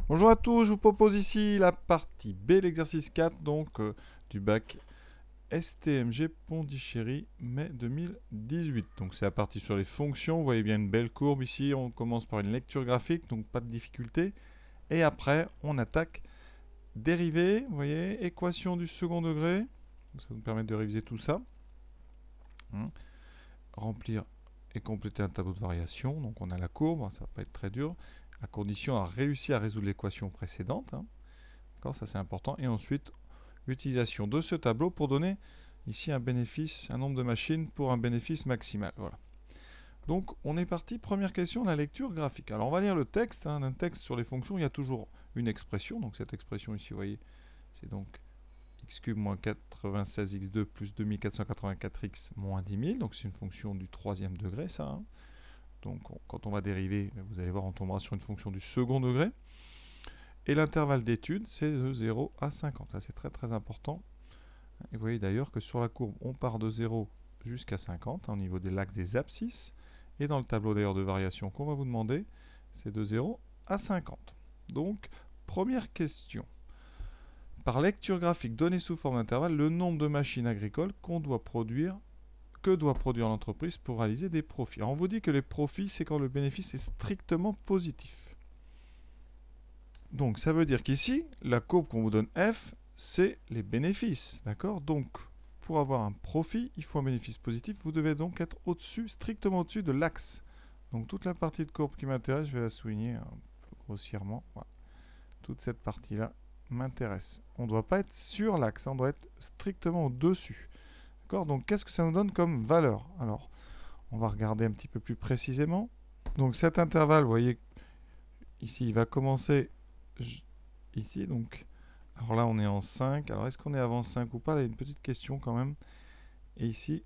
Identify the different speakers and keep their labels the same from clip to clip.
Speaker 1: Bonjour à tous, je vous propose ici la partie B, l'exercice 4, du bac STMG Pondichéry, mai 2018. Donc c'est la partie sur les fonctions, vous voyez bien une belle courbe ici, on commence par une lecture graphique, donc pas de difficulté. Et après, on attaque dérivée, vous voyez, équation du second degré, ça va nous permettre de réviser tout ça. Remplir et compléter un tableau de variation, donc on a la courbe, ça va pas être très dur, à condition à réussir à résoudre l'équation précédente. D'accord, ça c'est important. Et ensuite, utilisation de ce tableau pour donner ici un bénéfice, un nombre de machines pour un bénéfice maximal. Voilà. Donc on est parti. Première question, la lecture graphique. Alors on va lire le texte. Un texte sur les fonctions, il y a toujours une expression. Donc cette expression ici, vous voyez, c'est donc x cube moins 96x2 plus 2484x moins 10 000. Donc c'est une fonction du troisième degré, ça. Donc quand on va dériver, vous allez voir, on tombera sur une fonction du second degré. Et l'intervalle d'étude, c'est de 0 à 50. Ça, c'est très très important. Et vous voyez d'ailleurs que sur la courbe, on part de 0 jusqu'à 50 au niveau de l'axe des abscisses. Et dans le tableau d'ailleurs de variation qu'on va vous demander, c'est de 0 à 50. Donc, première question. Par lecture graphique donnée sous forme d'intervalle, le nombre de machines agricoles que doit produire l'entreprise pour réaliser des profits. Alors, on vous dit que les profits, c'est quand le bénéfice est strictement positif. Donc ça veut dire qu'ici, la courbe qu'on vous donne F, c'est les bénéfices. D'accord? Donc, pour avoir un profit, il faut un bénéfice positif. Vous devez donc être au-dessus, strictement au-dessus de l'axe. Donc toute la partie de courbe qui m'intéresse, je vais la souligner un peu grossièrement. Voilà. Toute cette partie-là m'intéresse. On ne doit pas être sur l'axe, on doit être strictement au-dessus. D'accord? Donc qu'est-ce que ça nous donne comme valeur? Alors, on va regarder un petit peu plus précisément. Donc cet intervalle, vous voyez, ici, il va commencer ici, donc alors là on est en 5, alors est-ce qu'on est avant 5 ou pas? Là il y a une petite question quand même. Et ici,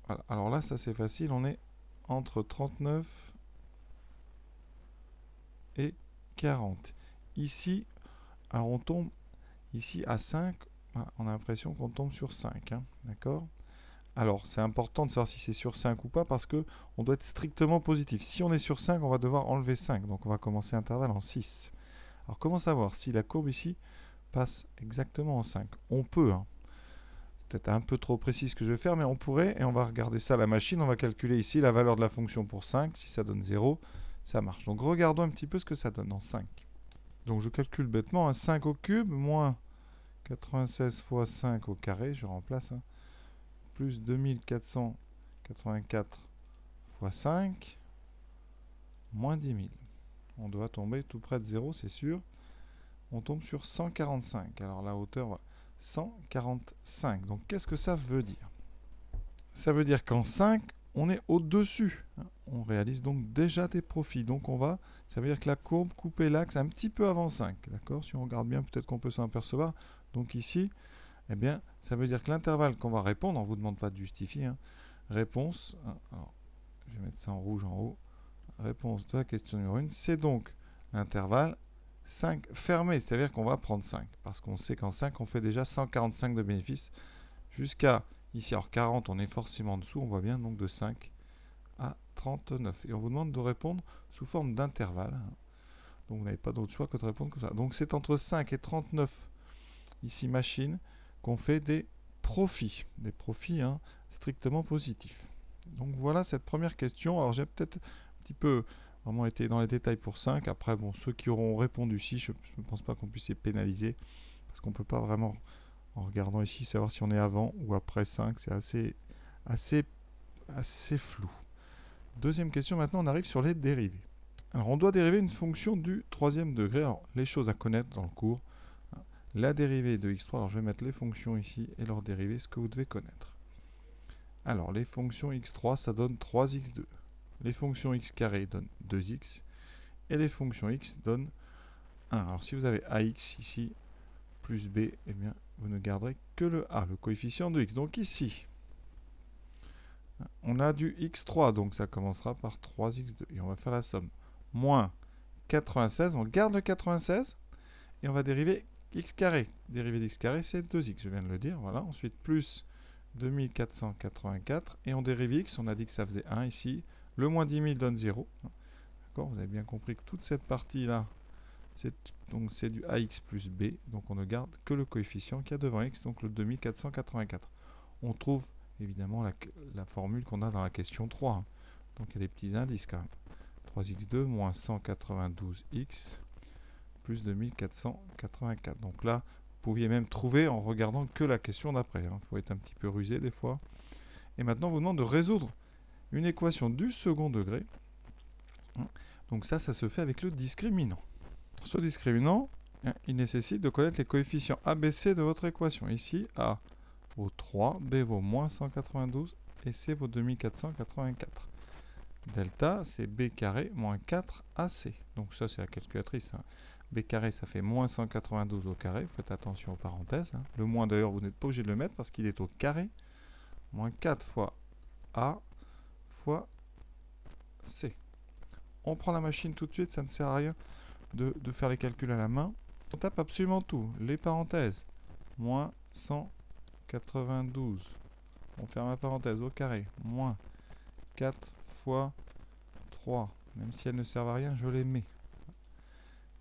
Speaker 1: voilà. Alors là ça c'est facile, on est entre 39 et 40. Ici, alors on tombe ici à 5, voilà, on a l'impression qu'on tombe sur 5, hein, d'accord? Alors c'est important de savoir si c'est sur 5 ou pas parce que on doit être strictement positif. Si on est sur 5, on va devoir enlever 5, donc on va commencer l'intervalle en 6. Alors comment savoir si la courbe ici passe exactement en 5? On peut, hein. C'est peut-être un peu trop précis ce que je vais faire, mais on pourrait, et on va regarder ça à la machine, on va calculer ici la valeur de la fonction pour 5, si ça donne 0, ça marche. Donc regardons un petit peu ce que ça donne en 5. Donc je calcule bêtement, 5 au cube, moins 96 fois 5 au carré, je remplace, hein, plus 2484 fois 5, moins 10 000. On doit tomber tout près de 0, c'est sûr. On tombe sur 145. Alors la hauteur, 145. Donc qu'est-ce que ça veut dire? Ça veut dire qu'en 5, on est au-dessus. On réalise donc déjà des profits. Donc ça veut dire que la courbe coupait l'axe un petit peu avant 5. D'accord? Si on regarde bien, peut-être qu'on peut s'en apercevoir. Donc ici, eh bien, ça veut dire que l'intervalle qu'on va répondre, on ne vous demande pas de justifier, hein, réponse, alors, je vais mettre ça en rouge en haut, réponse de la question numéro 1, c'est donc l'intervalle 5 fermé, c'est-à-dire qu'on va prendre 5, parce qu'on sait qu'en 5, on fait déjà 145 de bénéfices, jusqu'à ici, alors 40, on est forcément en dessous, on voit bien, donc de 5 à 39. Et on vous demande de répondre sous forme d'intervalle. Donc vous n'avez pas d'autre choix que de répondre comme ça. Donc c'est entre 5 et 39, ici machine, qu'on fait des profits. Des profits, hein, strictement positifs. Donc voilà cette première question. Alors j'ai peut-être un petit peu vraiment été dans les détails pour 5. Après, bon, ceux qui auront répondu ici, je ne pense pas qu'on puisse les pénaliser. Parce qu'on ne peut pas vraiment, en regardant ici, savoir si on est avant ou après 5. C'est assez flou. Deuxième question, maintenant on arrive sur les dérivées. Alors on doit dériver une fonction du troisième degré. Alors les choses à connaître dans le cours. La dérivée de x3, alors je vais mettre les fonctions ici et leur dérivée, ce que vous devez connaître. Alors les fonctions x3, ça donne 3x2. Les fonctions x carré donnent 2x. Et les fonctions x donnent 1. Alors si vous avez ax ici, plus b, eh bien vous ne garderez que le a, le coefficient de x. Donc ici, on a du x3, donc ça commencera par 3x2. Et on va faire la somme. Moins 96, on garde le 96, et on va dériver x carré. Dérivé d'x carré, c'est 2x, je viens de le dire. Voilà. Ensuite, plus 2484, et on dérive x, on a dit que ça faisait 1 ici. Le moins 10 000 donne 0. D'accord? Vous avez bien compris que toute cette partie-là Donc c'est du ax plus b, donc on ne garde que le coefficient qu'il y a devant x, donc le 2484. On trouve évidemment la formule qu'on a dans la question 3, hein. Donc il y a des petits indices quand même. 3x2 moins 192x plus 2484. Donc là, vous pouviez même trouver en regardant que la question d'après, hein. Il faut être un petit peu rusé des fois. Et maintenant, on vous demande de résoudre une équation du second degré. Donc ça se fait avec le discriminant. Ce discriminant, il nécessite de connaître les coefficients ABC de votre équation. Ici, A vaut 3, B vaut moins 192 et C vaut 2484. Delta, c'est B carré moins 4AC. Donc ça, c'est la calculatrice, hein. B carré, ça fait moins 192 au carré. Faites attention aux parenthèses, hein. Le moins, d'ailleurs, vous n'êtes pas obligé de le mettre parce qu'il est au carré. Moins 4 fois A fois C. On prend la machine tout de suite, ça ne sert à rien de faire les calculs à la main. On tape absolument tout. Les parenthèses. Moins 192. On ferme la parenthèse au carré. Moins 4 fois 3. Même si elles ne servent à rien, je les mets.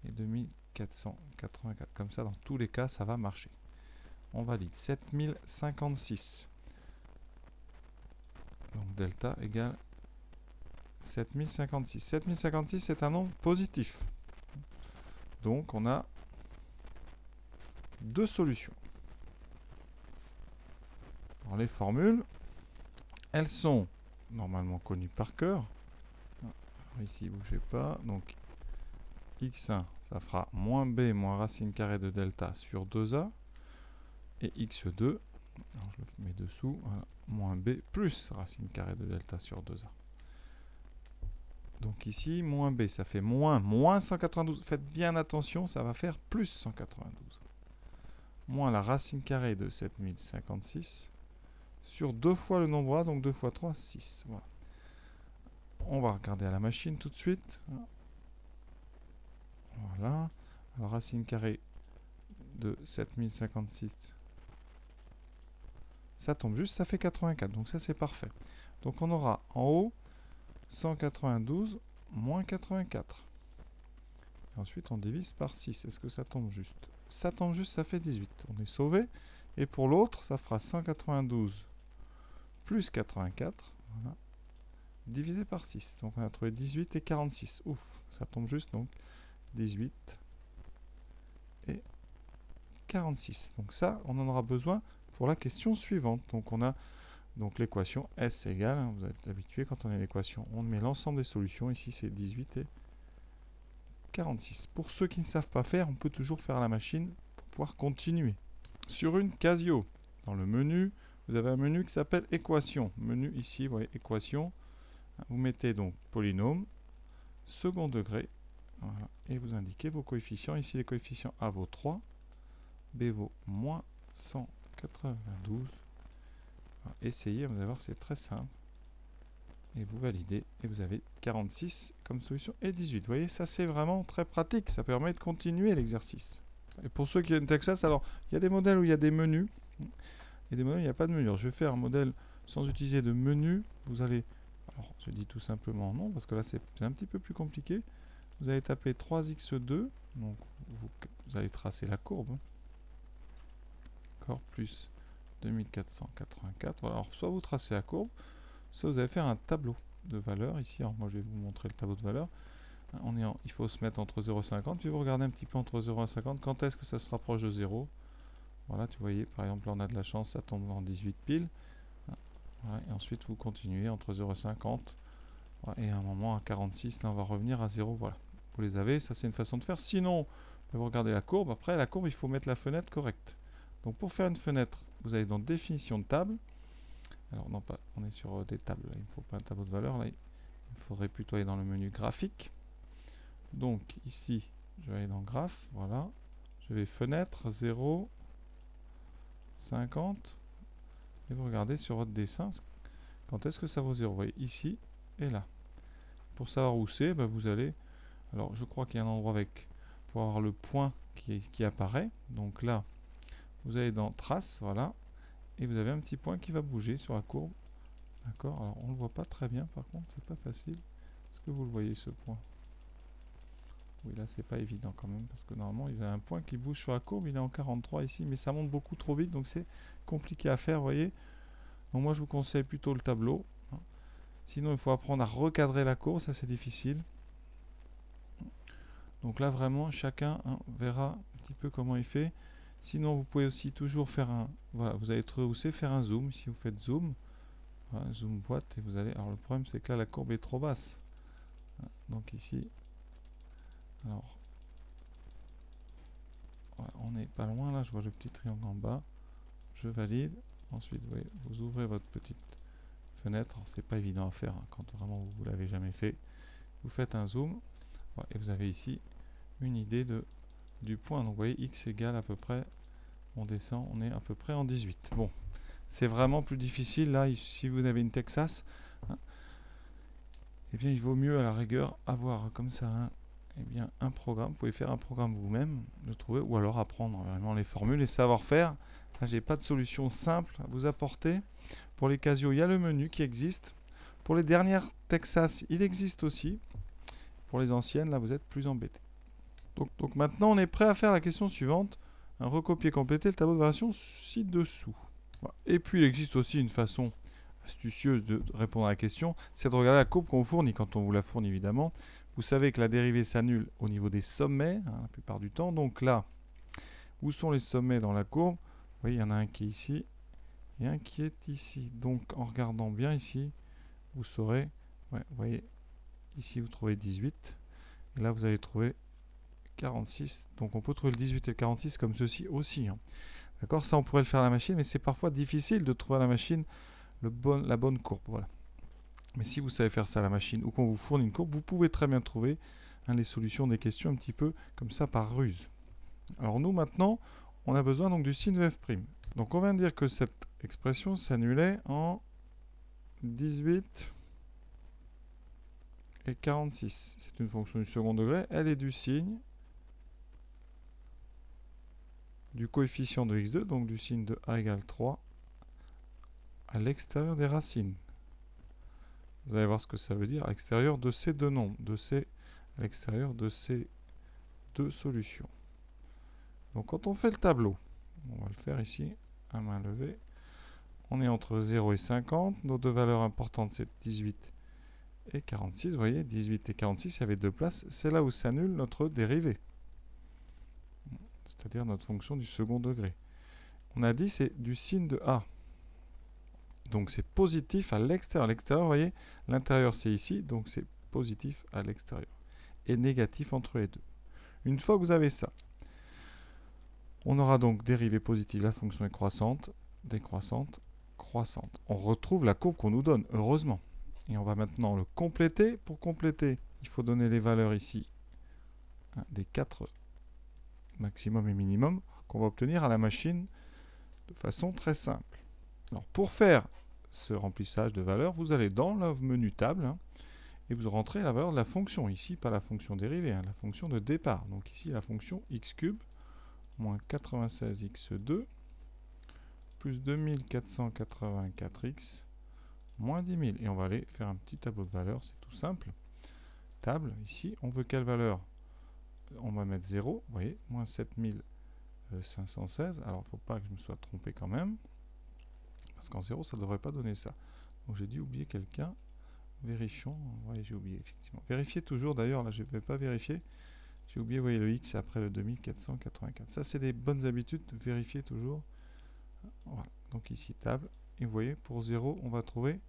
Speaker 1: Et 2484. Comme ça, dans tous les cas, ça va marcher. On valide. 7056. Donc delta égale 7056. 7056, c'est un nombre positif. Donc on a deux solutions. Alors les formules, elles sont normalement connues par cœur. Alors ici, bougez pas. Donc x1, ça fera moins b moins racine carrée de delta sur 2a. Et x2, alors je le mets dessous, voilà, moins b plus racine carrée de delta sur 2a. Donc ici, moins b, ça fait moins 192. Faites bien attention, ça va faire plus 192. Moins la racine carrée de 7056 sur 2 fois le nombre a, donc 2 fois 3, 6. Voilà. On va regarder à la machine tout de suite. Voilà. Alors racine carrée de 7056, ça tombe juste, ça fait 84. Donc ça, c'est parfait. Donc on aura en haut 192 moins 84. Et ensuite, on divise par 6. Est-ce que ça tombe juste? Ça tombe juste, ça fait 18. On est sauvé. Et pour l'autre, ça fera 192 plus 84. Voilà, divisé par 6. Donc on a trouvé 18 et 46. Ouf, ça tombe juste, donc 18 et 46. Donc ça, on en aura besoin pour la question suivante. Donc on a donc l'équation S égale, hein, vous êtes habitué quand on a l'équation, on met l'ensemble des solutions. Ici, c'est 18 et 46. Pour ceux qui ne savent pas faire, on peut toujours faire à la machine pour pouvoir continuer. Sur une Casio, dans le menu, vous avez un menu qui s'appelle équation. Menu ici, vous voyez, équation. Vous mettez donc polynôme, second degré, voilà, et vous indiquez vos coefficients. Ici, les coefficients A vaut 3, B vaut moins 192. Voilà, essayez, vous allez voir, c'est très simple. Et vous validez, et vous avez 46 comme solution et 18. Vous voyez, ça c'est vraiment très pratique, ça permet de continuer l'exercice. Et pour ceux qui ont une Texas, alors, il y a des modèles où il y a des menus, et des modèles où il n'y a pas de menu. Alors, je vais faire un modèle sans utiliser de menu. Vous allez, alors je dis tout simplement non, parce que là c'est un petit peu plus compliqué. Vous allez taper 3x2, donc vous allez tracer la courbe. D'accord, plus 2484. Voilà, alors soit vous tracez la courbe, soit vous allez faire un tableau de valeurs ici. Alors moi je vais vous montrer le tableau de valeurs. Il faut se mettre entre 0 et 50, puis vous regardez un petit peu entre 0 et 50, quand est-ce que ça se rapproche de 0. Voilà, tu voyez, par exemple, là on a de la chance, ça tombe en 18 piles. Voilà, et ensuite vous continuez entre 0 et 50. Voilà, et à un moment, à 46, là on va revenir à 0. Voilà, vous les avez, ça c'est une façon de faire. Sinon, vous regardez la courbe. Après, la courbe, il faut mettre la fenêtre correcte. Donc pour faire une fenêtre, vous allez dans définition de table. Alors non, pas, on est sur des tables, là. Il ne faut pas un tableau de valeur. Là, il faudrait plutôt aller dans le menu graphique. Donc ici, je vais aller dans graphe, voilà. Je vais fenêtre 0, 50. Et vous regardez sur votre dessin, quand est-ce que ça vaut 0. Vous voyez ici et là. Pour savoir où c'est, ben vous allez... Alors je crois qu'il y a un endroit avec... pour avoir le point qui apparaît. Donc là, vous allez dans trace, voilà. Et vous avez un petit point qui va bouger sur la courbe. D'accord. Alors on ne le voit pas très bien par contre, c'est pas facile. Est-ce que vous le voyez ce point? Oui, là, c'est pas évident quand même, parce que normalement, il y a un point qui bouge sur la courbe, il est en 43 ici, mais ça monte beaucoup trop vite, donc c'est compliqué à faire, vous voyez. Donc moi, je vous conseille plutôt le tableau. Sinon, il faut apprendre à recadrer la courbe, ça c'est difficile. Donc là, vraiment, chacun verra un petit peu comment il fait. Sinon, vous pouvez aussi toujours faire un... Voilà, vous allez rehausser, faire un zoom. Si vous faites zoom, voilà, zoom boîte, et vous allez... Alors le problème, c'est que là, la courbe est trop basse. Donc ici, alors, ouais, on n'est pas loin là, je vois le petit triangle en bas. Je valide. Ensuite, vous ouvrez votre petite fenêtre. C'est pas évident à faire hein, quand vraiment vous ne l'avez jamais fait. Vous faites un zoom, ouais, et vous avez ici une idée du point. Donc vous voyez, x égale à peu près, on descend, on est à peu près en 18. Bon, c'est vraiment plus difficile là, si vous avez une Texas, hein, eh bien il vaut mieux à la rigueur avoir comme ça eh bien, un programme. Vous pouvez faire un programme vous-même, le trouver, ou alors apprendre vraiment les formules et savoir-faire. Là, j'ai pas de solution simple à vous apporter. Pour les Casio, il y a le menu qui existe. Pour les dernières Texas, il existe aussi. Pour les anciennes, là, vous êtes plus embêtés. Donc maintenant, on est prêt à faire la question suivante. Un recopier-compléter le tableau de variation ci-dessous. Voilà. Et puis, il existe aussi une façon astucieuse de répondre à la question, c'est de regarder la courbe qu'on vous fournit. Quand on vous la fournit, évidemment, vous savez que la dérivée s'annule au niveau des sommets, hein, la plupart du temps. Donc là, où sont les sommets dans la courbe? Vous voyez, il y en a un qui est ici et un qui est ici. Donc, en regardant bien ici, vous saurez, ouais, vous voyez, ici, vous trouvez 18. Et là, vous allez trouver 46. Donc, on peut trouver le 18 et le 46 comme ceci aussi. Hein. D'accord? Ça, on pourrait le faire à la machine, mais c'est parfois difficile de trouver à la machine la bonne courbe. Voilà. Mais si vous savez faire ça à la machine ou qu'on vous fournit une courbe, vous pouvez très bien trouver les solutions des questions un petit peu comme ça par ruse. Alors nous maintenant, on a besoin donc du signe de f'. Donc on vient de dire que cette expression s'annulait en 18 et 46. C'est une fonction du second degré. Elle est du signe du coefficient de x2, donc du signe de a égale 3 à l'extérieur des racines. Vous allez voir ce que ça veut dire à l'extérieur de ces deux nombres, à l'extérieur de ces deux solutions. Donc quand on fait le tableau, on va le faire ici, à main levée, on est entre 0 et 50, nos deux valeurs importantes c'est 18 et 46, vous voyez, 18 et 46, il y avait deux places, c'est là où s'annule notre dérivée, c'est-à-dire notre fonction du second degré. On a dit c'est du signe de a, donc c'est positif à l'extérieur. L'extérieur, vous voyez, l'intérieur c'est ici, donc c'est positif à l'extérieur, et négatif entre les deux. Une fois que vous avez ça, on aura donc dérivée positive, la fonction est croissante, décroissante, croissante. On retrouve la courbe qu'on nous donne, heureusement. Et on va maintenant le compléter. Pour compléter, il faut donner les valeurs ici des 4 maximum et minimum qu'on va obtenir à la machine de façon très simple. Alors pour faire ce remplissage de valeurs, vous allez dans le menu table et vous rentrez la valeur de la fonction. Ici, pas la fonction dérivée, la fonction de départ. Donc ici, la fonction x cube moins 96x2 plus 2484x moins 10 000. Et on va aller faire un petit tableau de valeurs, c'est tout simple. Table, ici, on veut quelle valeur? On va mettre 0, vous voyez, moins 7516. Alors, il ne faut pas que je me sois trompé quand même, parce qu'en 0, ça ne devrait pas donner ça. Donc, j'ai dû oublier quelqu'un. Vérifions. Oui, j'ai oublié, effectivement. Vérifiez toujours, d'ailleurs, là, je ne vais pas vérifier. J'ai oublié, vous voyez, le x après le 2484. Ça, c'est des bonnes habitudes de vérifier toujours. Voilà, donc ici, table. Et vous voyez, pour 0, on va trouver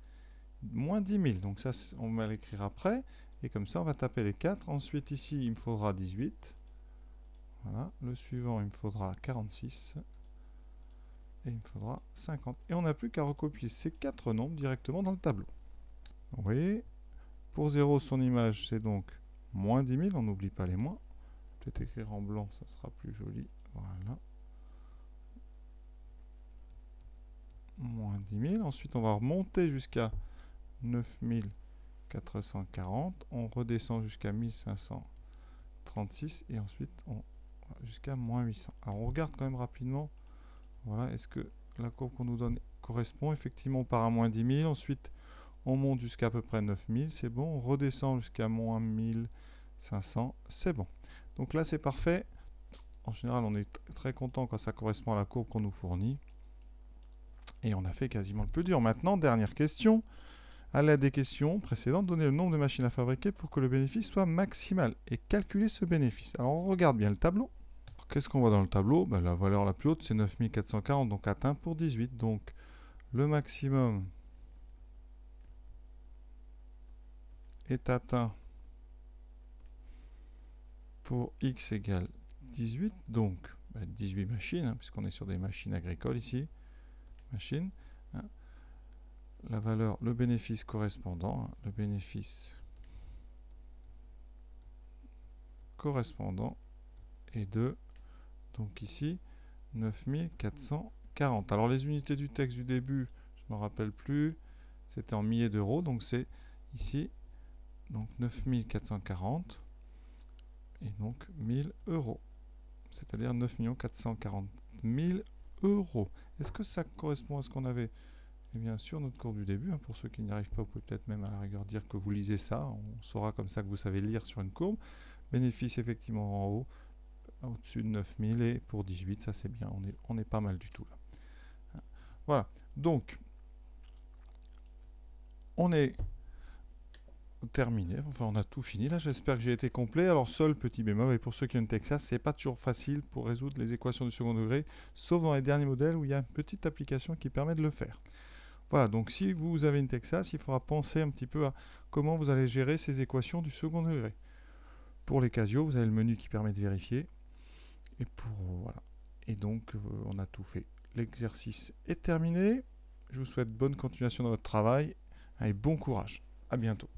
Speaker 1: moins 10 000. Donc ça, on va l'écrire après. Et comme ça, on va taper les 4. Ensuite, ici, il me faudra 18. Voilà. Le suivant, il me faudra 46. Et il me faudra 50. Et on n'a plus qu'à recopier ces 4 nombres directement dans le tableau. Donc, vous voyez, pour 0, son image, c'est donc moins 10 000. On n'oublie pas les moins. Peut-être écrire en blanc, ça sera plus joli. Voilà. Moins 10 000. Ensuite, on va remonter jusqu'à 9440. On redescend jusqu'à 1536. Et ensuite, on jusqu'à moins 800. Alors, on regarde quand même rapidement. Voilà, est-ce que la courbe qu'on nous donne correspond? Effectivement, on part à moins 10 000. Ensuite, on monte jusqu'à peu près 9000. C'est bon. On redescend jusqu'à moins 1500. C'est bon. Donc là, c'est parfait. En général, on est très content quand ça correspond à la courbe qu'on nous fournit. Et on a fait quasiment le plus dur. Maintenant, dernière question. À l'aide des questions précédentes, donnez le nombre de machines à fabriquer pour que le bénéfice soit maximal et calculez ce bénéfice. Alors, on regarde bien le tableau. Qu'est-ce qu'on voit dans le tableau? La valeur la plus haute, c'est 9440, donc atteint pour 18. Donc, le maximum est atteint pour x égale 18. Donc, 18 machines, hein, puisqu'on est sur des machines agricoles ici. Machines. Hein. La valeur, le bénéfice correspondant, le bénéfice correspondant est de, donc ici, 9440. Alors les unités du texte du début, je ne me rappelle plus, c'était en milliers d'euros, donc c'est ici, donc 9440, et donc 1000 euros, c'est-à-dire 9 440 000 euros. Est-ce que ça correspond à ce qu'on avait? Et bien sûr, notre cours du début, hein, pour ceux qui n'y arrivent pas, vous pouvez peut-être même à la rigueur dire que vous lisez ça, on saura comme ça que vous savez lire sur une courbe. Bénéfice effectivement en haut, au-dessus de 9000, et pour 18, ça c'est bien, on est pas mal du tout là. Voilà, donc, on est terminé, enfin on a tout fini là, j'espère que j'ai été complet. Alors seul petit bémol, et pour ceux qui ont une Texas, c'est pas toujours facile pour résoudre les équations du second degré, sauf dans les derniers modèles où il y a une petite application qui permet de le faire. Voilà, donc si vous avez une Texas, il faudra penser un petit peu à comment vous allez gérer ces équations du second degré. Pour les Casio, vous avez le menu qui permet de vérifier. Et voilà. Et donc, on a tout fait. L'exercice est terminé. Je vous souhaite bonne continuation dans votre travail et bon courage. À bientôt.